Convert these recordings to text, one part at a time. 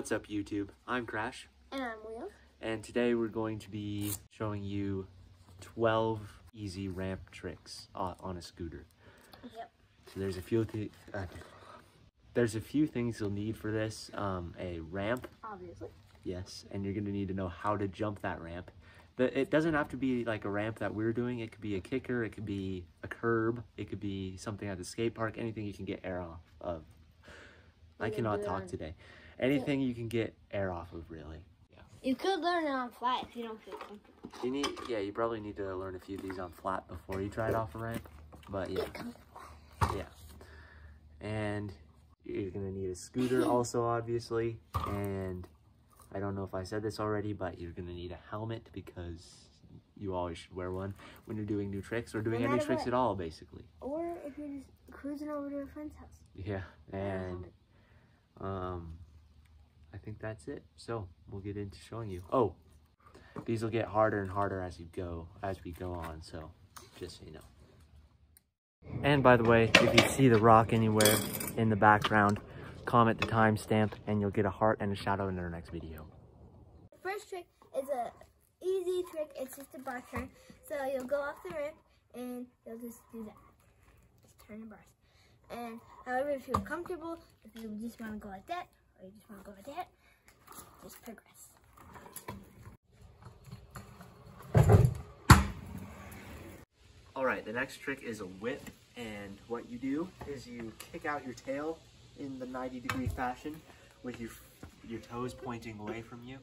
What's up YouTube? I'm Crash. And I'm Wheels. And today we're going to be showing you 12 easy ramp tricks on a scooter. Yep. So there's a few things you'll need for this. A ramp. Obviously. Yes, and you're going to need to know how to jump that ramp. It doesn't have to be like a ramp that we're doing. It could be a kicker, it could be a curb, it could be something at the skate park, anything you can get air off of. I cannot talk today. Anything you can get air off of, really. Yeah. You could learn it on flat if you don't feel comfortable. You probably need to learn a few of these on flat before you try it off a ramp. But yeah. And you're gonna need a scooter also, obviously. And I don't know if I said this already, but you're gonna need a helmet because you always should wear one when you're doing new tricks or doing any tricks at all, basically. Or if you're just cruising over to a friend's house. Yeah, and I think that's it. So we'll get into showing you. Oh, these will get harder and harder as we go on. So just so you know. And by the way, if you see the rock anywhere in the background, comment the timestamp and you'll get a heart and a shout out in our next video. The first trick is a easy trick. It's just a bar turn. So you'll go off the ramp and you'll just do that. Just turn the bars. And however, if you're comfortable, if you just want to go like that, or you just want to go like that, just progress. Alright, the next trick is a whip, and what you do is you kick out your tail in the 90-degree fashion with your toes pointing away from you,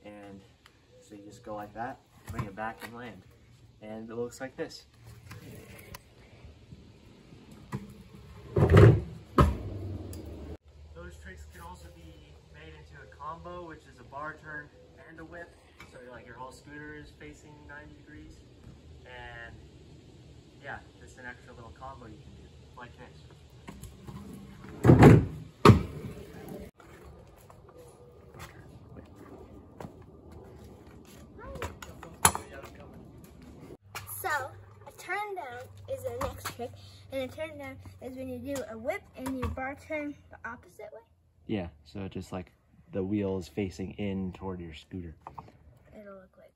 and so you just go like that, bring it back and land, and it looks like this. Those tricks can also be made into a combo, which is a bar turn and a whip, so like your whole scooter is facing 90 degrees, and yeah, just an extra little combo you can do, like this. So, a turn down is the next trick, and a turn down is when you do a whip and you bar turn the opposite way. Yeah, so just like the wheel is facing in toward your scooter. It'll look like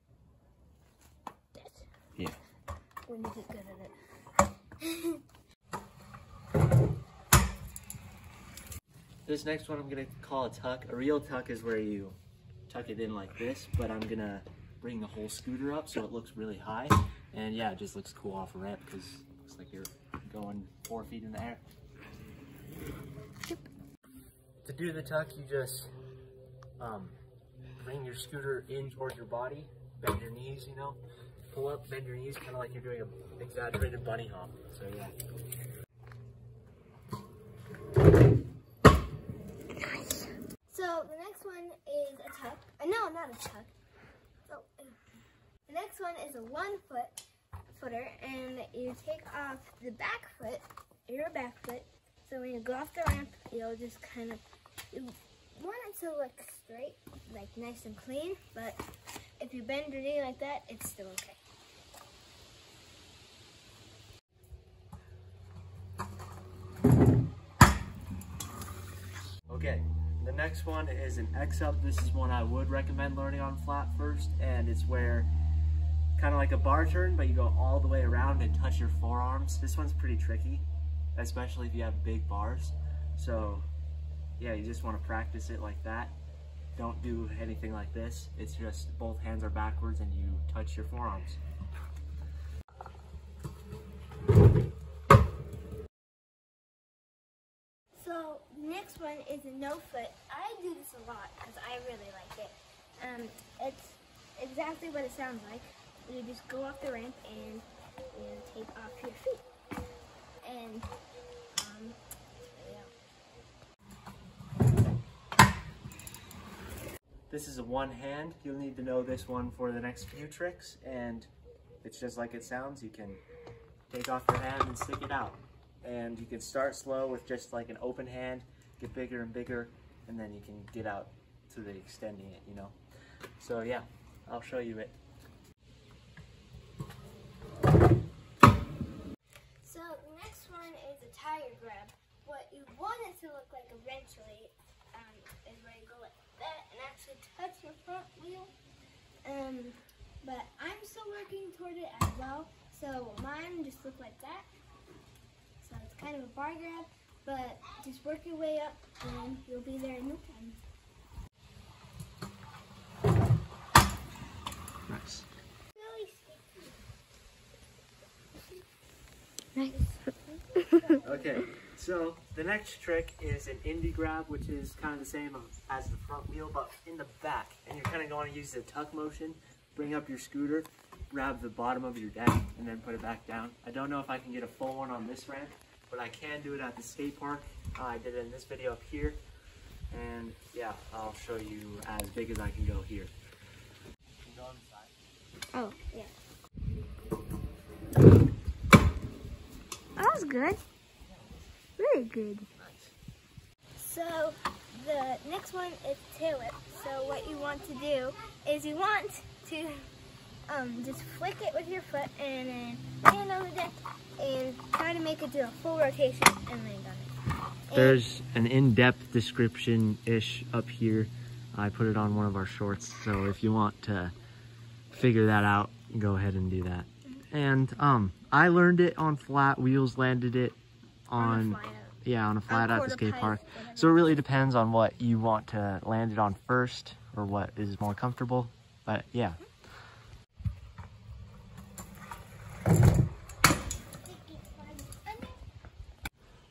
this. Yeah. When you get good at it. This next one I'm gonna call a tuck. A real tuck is where you tuck it in like this, but I'm gonna bring the whole scooter up so it looks really high. And yeah, it just looks cool off a ramp because it looks like you're going 4 feet in the air. To do the tuck, you just bring your scooter in towards your body, bend your knees, you know, pull up, bend your knees, kind of like you're doing an exaggerated bunny hop. So yeah. So the next one is a tuck. No, not a tuck. So the next one is a 1-footer, and you take off the back foot, your back foot. So when you go off the ramp, you'll just kind of, you want it to look straight, like nice and clean, but if you bend your knee like that, it's still okay. Okay, the next one is an X-up. This is one I would recommend learning on flat first, and it's where kind of like a bar turn, but you go all the way around and touch your forearms. This one's pretty tricky, especially if you have big bars. So yeah, you just want to practice it like that. Don't do anything like this. It's just both hands are backwards and you touch your forearms. So the next one is a no foot. I do this a lot because I really like it. It's exactly what it sounds like. You just go off the ramp and you take off your feet. And yeah. This is a one hand. You'll need to know this one for the next few tricks, and it's just like it sounds. You can take off your hand and stick it out. And you can start slow with just like an open hand, get bigger and bigger, and then you can get out to the extending it, you know. So yeah, I'll show you it. So the next one is a tire grab. What you want it to look like eventually is where you go like that. touch your front wheel. But I'm still working toward it as well. So mine just look like that. So it's kind of a bar grab, but just work your way up and you'll be there in no time. Nice. Nice. Okay, so the next trick is an indie grab, which is kind of the same as the front wheel, but in the back. And you're kind of going to use the tuck motion, bring up your scooter, grab the bottom of your deck, and then put it back down. I don't know if I can get a full one on this ramp, but I can do it at the skate park. I did it in this video up here, and yeah, I'll show you as big as I can go here. Oh, yeah. That was good. Really good. So the next one is tail whip. So what you want to do is you want to just flick it with your foot and then land on the deck and try to make it do a full rotation and land on it. There's an in-depth description-ish up here. I put it on one of our shorts, so if you want to figure that out, go ahead and do that. And I learned it on flat, Wheels landed it on a flat at the skate park. So it really depends on what you want to land it on first or what is more comfortable. But yeah.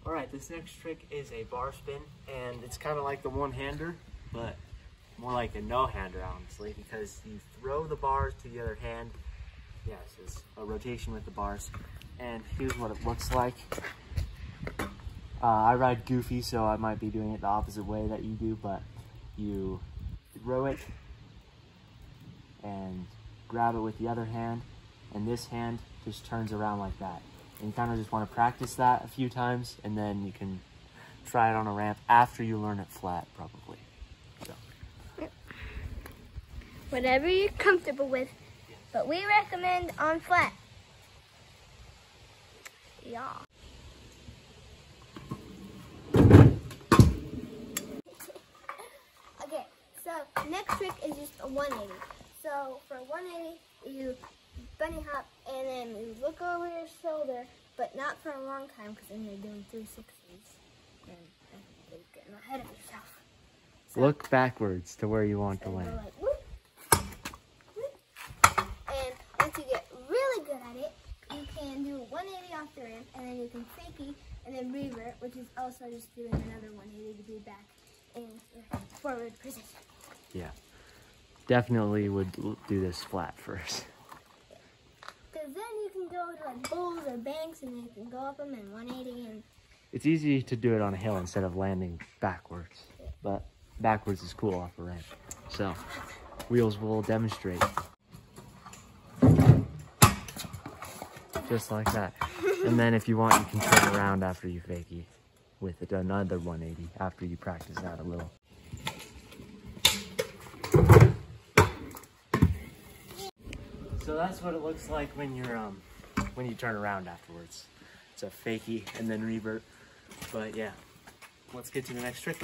Alright, this next trick is a bar spin, and it's kind of like the one-hander, but more like a no-hander, honestly, because you throw the bars to the other hand. Yes, it's a rotation with the bars. And here's what it looks like. I ride goofy, so I might be doing it the opposite way that you do, but you throw it and grab it with the other hand, and this hand just turns around like that. And you kind of just want to practice that a few times, and then you can try it on a ramp after you learn it flat, probably. So. Whatever you're comfortable with, but we recommend on flat. Yeah. Okay, so next trick is just a 180. So for 180, you bunny hop and then you look over your shoulder, but not for a long time because then you're doing 360s and you're getting ahead of yourself. So, look backwards to where you want to go land. like, whoop, whoop. And once you get really good at it, you can do a 180 off the ramp, and then you can fakie and then revert, which is also just doing another 180 to be back in your forward position. Yeah, definitely would do this flat first. Because then you can go to like bowls or banks, and you can go up them in 180. And It's easy to do it on a hill instead of landing backwards, but backwards is cool off a ramp. So, Wheels will demonstrate. Just like that. And then if you want, you can turn around after you fakie with another 180 after you practice that a little. So that's what it looks like when you're when you turn around afterwards. It's a fakie and then revert. But yeah, let's get to the next trick.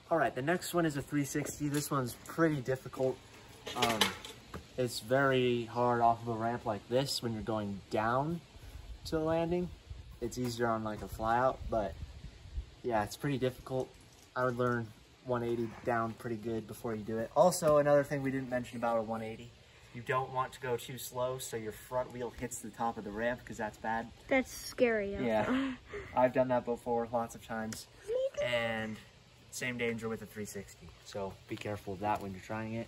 All right, the next one is a 360. This one's pretty difficult. It's very hard off of a ramp like this when you're going down to the landing. It's easier on like a fly out, but yeah, it's pretty difficult. I would learn 180 down pretty good before you do it. Also, another thing we didn't mention about a 180, you don't want to go too slow so your front wheel hits the top of the ramp, because that's bad. that's scary. Yeah, I've done that before lots of times. And same danger with a 360. So be careful of that when you're trying it.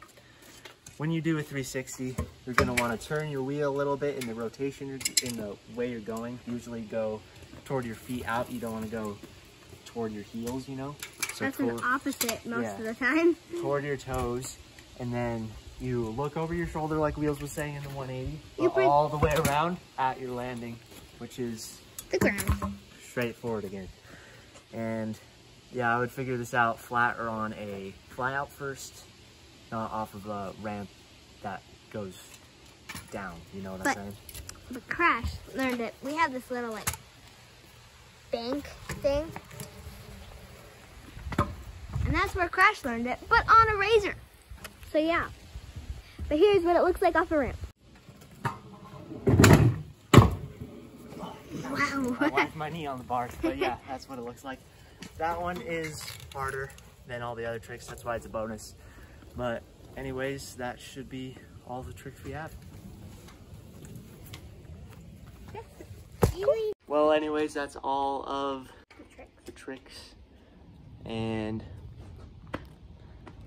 When you do a 360, you're gonna wanna turn your wheel a little bit in the rotation, in the way you're going. Usually go toward your feet out. You don't wanna go toward your heels, you know? So that's an opposite most of the time. Toward your toes, and then you look over your shoulder like Wheels was saying in the 180, but all the way around at your landing, which is the ground. Straight forward again. And yeah, I would figure this out flat or on a fly out first, not off of a ramp that goes down, you know what I'm saying? But Crash learned it. We have this little like bank thing, and that's where Crash learned it, but on a razor. So yeah. But here's what it looks like off a ramp. Wow. I whacked my knee on the bars, but yeah, that's what it looks like. That one is harder than all the other tricks. That's why it's a bonus. But anyways, that should be all the tricks we have. Well, anyways, that's all of the tricks. And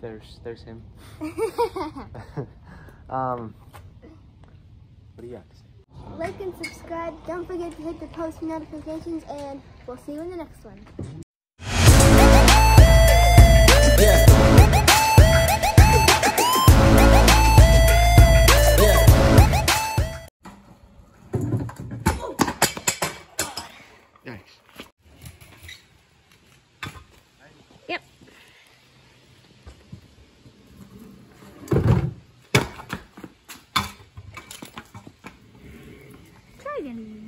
there's him. What do you got to say? Like and subscribe. Don't forget to hit the post notifications, and we'll see you in the next one. Nice. Yep. Try again.